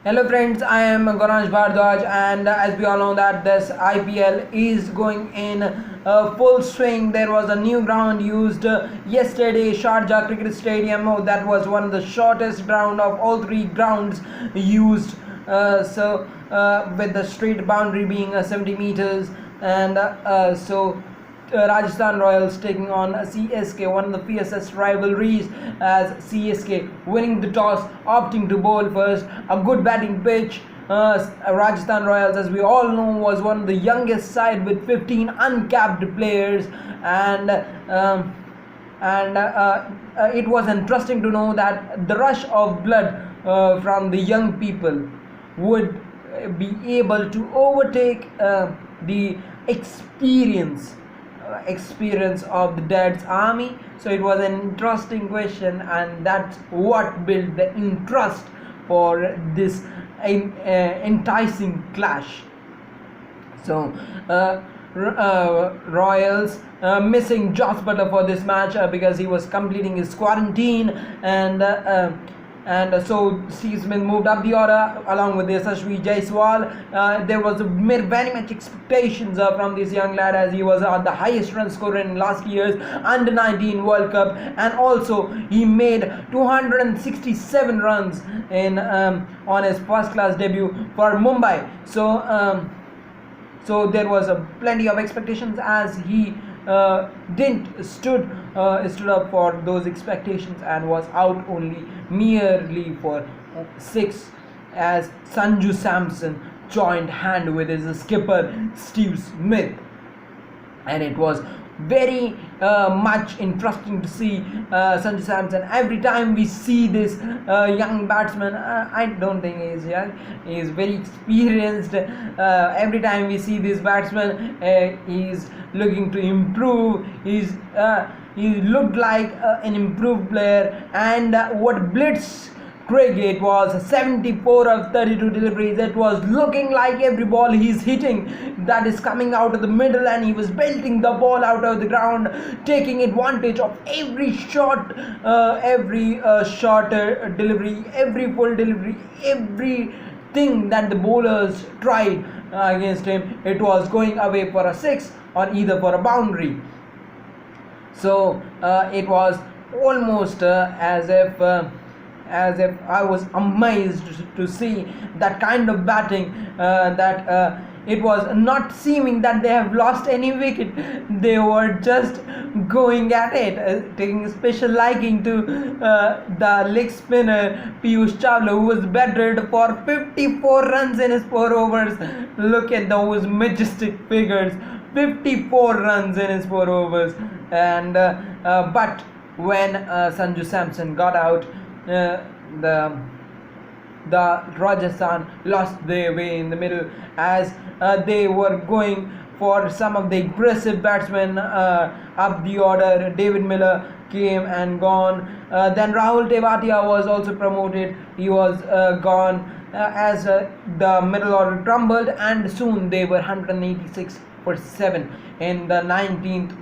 Hello friends, I am Ganesh Bhardwaj, and as we all know that this IPL is going in full swing. There was a new ground used yesterday, Sharjah Cricket Stadium. That was one of the shortest ground of all three grounds used. With the straight boundary being 70 meters, and Rajasthan Royals taking on CSK, one of the fiercest rivalries, as CSK winning the toss, opting to bowl first. A good batting pitch. Rajasthan Royals, as we all know, was one of the youngest side with 15 uncapped players, and it was interesting to know that the rush of blood from the young people would be able to overtake the experience of the dad's army. So it was an interesting question, and that's what built the interest for this enticing clash. So Royals missing Josh Butler for this match because he was completing his quarantine, and so Steve Smith moved up the order along with Yashasvi Jaiswal. There was very much expectations from this young lad, as he was the highest run scorer in last year's Under-19 World Cup, and also he made 267 runs in on his first class debut for Mumbai. So there was plenty of expectations, as he didn't stood up for those expectations and was out only merely for 6, as Sanju Samson joined hand with his skipper Steve Smith, and it was very much interesting to see Sanju Samson. Every time we see this young batsman, I don't think he is young, he is very experienced. Every time we see this batsman, he is looking to improve. He looked like an improved player, and what blitz cricket was 74 of 32 deliveries. It was looking like every ball he's hitting that is coming out of the middle, and he was belting the ball out of the ground, taking advantage of every shot, every shorter delivery, every full delivery, everything that the bowlers tried against him. It was going away for a 6 or either for a boundary. So it was almost as if I was amazed to see that kind of batting, that it was not seeming that they have lost any wicket. They were just going at it, taking a special liking to the leg spinner Piyush Chawla, who was batted for 54 runs in his 4 overs. Look at those majestic figures, 54 runs in his 4 overs. And but when Sanju Samson got out, the Rajasthan lost their way in the middle, as they were going for some of the aggressive batsmen up the order. David Miller came and gone. Then Rahul Tewatia was also promoted. He was gone, as the middle order crumbled, and soon they were 186 for 7 in the 19th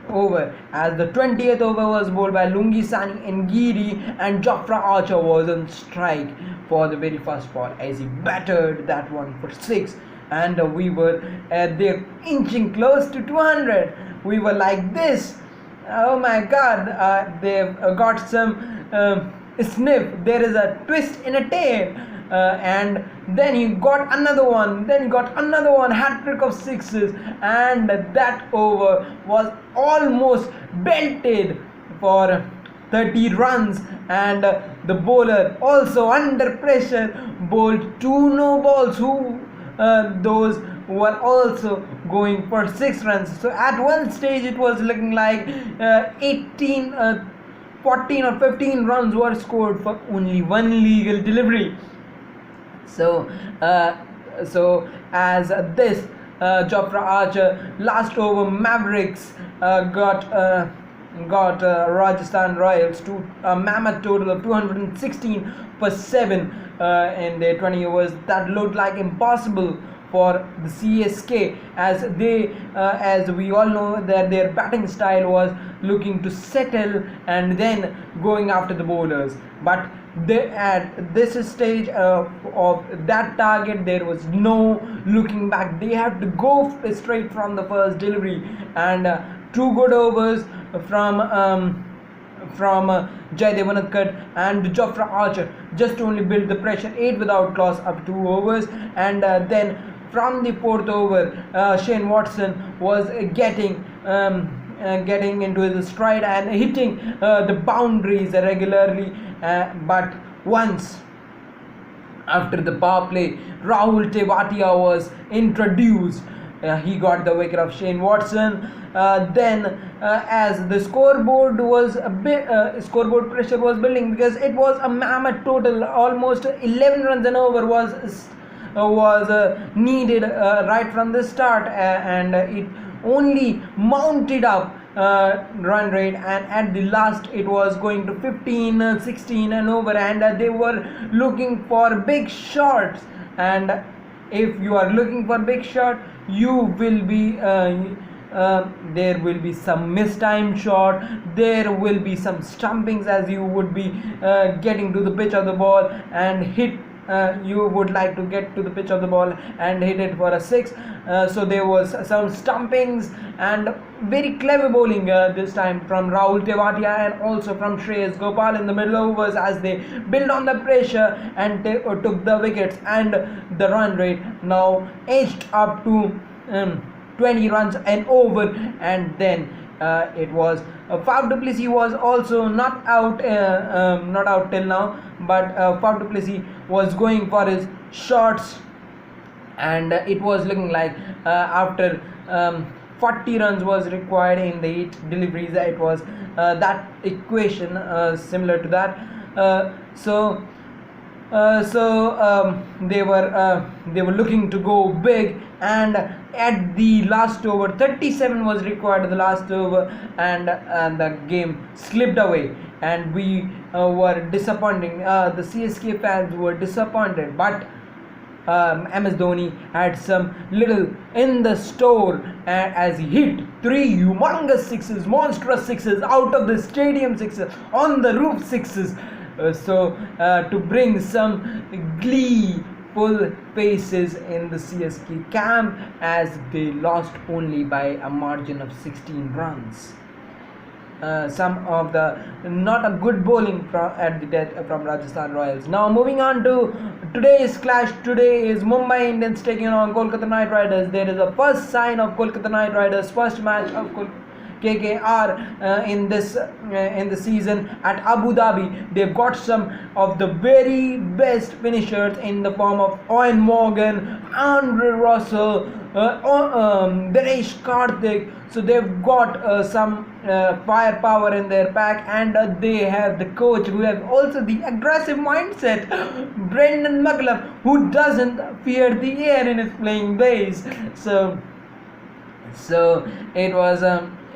over, as the 20th over was bowled by Lungi Sani Ngiri, and Jofra Archer was on strike for the very first ball, as he battered that one for 6, and we were there inching close to 200. We were like this, oh my god, they've got some sniff, there is a twist in a tail. And then he got another one, hat-trick of 6s, and that over was almost belted for 30 runs, and the bowler also under pressure bowled 2 no balls, those were also going for 6 runs. So at one stage it was looking like 14 or 15 runs were scored for only one legal delivery. So as this Jofra Archer last over Mavericks got Rajasthan Royals to a mammoth total of 216 for 7 in their 20 overs. That looked like impossible for the CSK, as we all know that their batting style was looking to settle and then going after the bowlers. But at this stage of that target, there was no looking back. They have to go straight from the first delivery, and two good overs from Jaydev Unadkat and Jofra Archer just only built the pressure, 8 without loss up 2 overs, and then from the fourth over, Shane Watson was getting into his stride and hitting the boundaries regularly, but once after the power play, Rahul Tewatia was introduced. He got the wicket of Shane Watson. Then, as the scoreboard scoreboard pressure was building, because it was a mammoth total, almost 11 runs an over was needed right from the start, and it only mounted up run rate, and at the last it was going to 15, 16 and over, and they were looking for big shots. And if you are looking for big shot, you will be there will be some mistimed shot, there will be some stumpings, as you would be getting to the pitch of the ball and hit. You would like to get to the pitch of the ball and hit it for a 6. So there was some stumpings and very clever bowling this time from Rahul Tewatia and also from Shreyas Gopal in the middle overs, as they built on the pressure and took the wickets, and the run rate now edged up to 20 runs and over. And then it was Faf du Plessis was also not out till now, but Faf du Plessis was going for his shots, and it was looking like after 40 runs was required in the 8 deliveries. It was that equation similar to that. They were looking to go big, and at the last over, 37 was required at the last over, and the game slipped away, and we were disappointing. The CSK fans were disappointed, but MS Dhoni had some little in the store, as he hit 3 humongous sixes, monstrous sixes, out of the stadium sixes, on the roof sixes. To bring some gleeful faces in the CSK camp, as they lost only by a margin of 16 runs. Some of the not a good bowling from Rajasthan Royals. Now moving on to today's clash. Today is Mumbai Indians taking on Kolkata Knight Riders. There is a first sign of Kolkata Knight Riders, first match of KKR in the season at Abu Dhabi. They've got some of the very best finishers in the form of Owen Morgan, Andre Russell, Dinesh Karthik. So they've got some firepower in their pack, and they have the coach who has also the aggressive mindset, Brendan McCullum, who doesn't fear the air in his playing days. So it was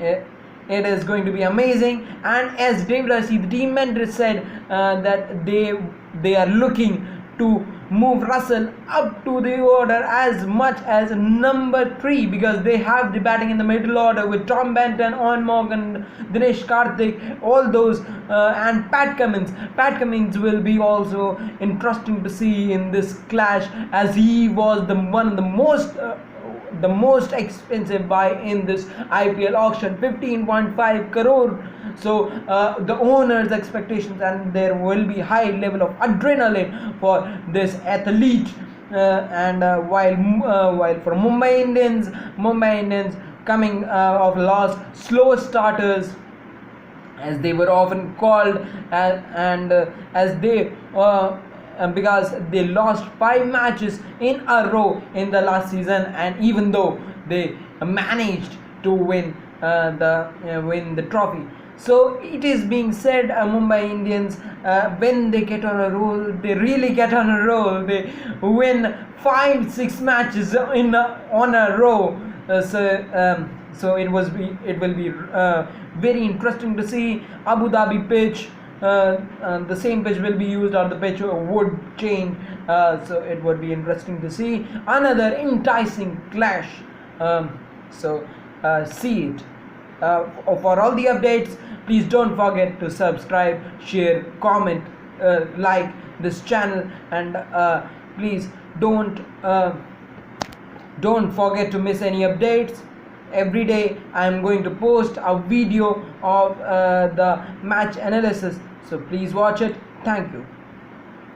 it is going to be amazing. And as David Rassi, the team mentor, said that they are looking to move Russell up to the order as much as number 3, because they have the batting in the middle order with Tom Benton, Owen Morgan, Dinesh Karthik, all those, and Pat Cummins. Pat Cummins will be also interesting to see in this clash, as he was one of the most expensive buy in this IPL auction, 15.5 crore. So the owners' expectations, and there will be high level of adrenaline for this athlete. While for Mumbai Indians coming off loss, slow starters, as they were often called, because they lost 5 matches in a row in the last season, and even though they managed to win the trophy. So it is being said, Mumbai Indians, when they get on a roll, they really get on a roll. They win 5-6 matches on a row. So it will be very interesting to see. Abu Dhabi pitch. The same pitch will be used, or the pitch would change, so it would be interesting to see another enticing clash. See it. For all the updates, please don't forget to subscribe, share, comment, like this channel, and please don't forget to miss any updates. Every day I am going to post a video of the match analysis, so please watch it. Thank you.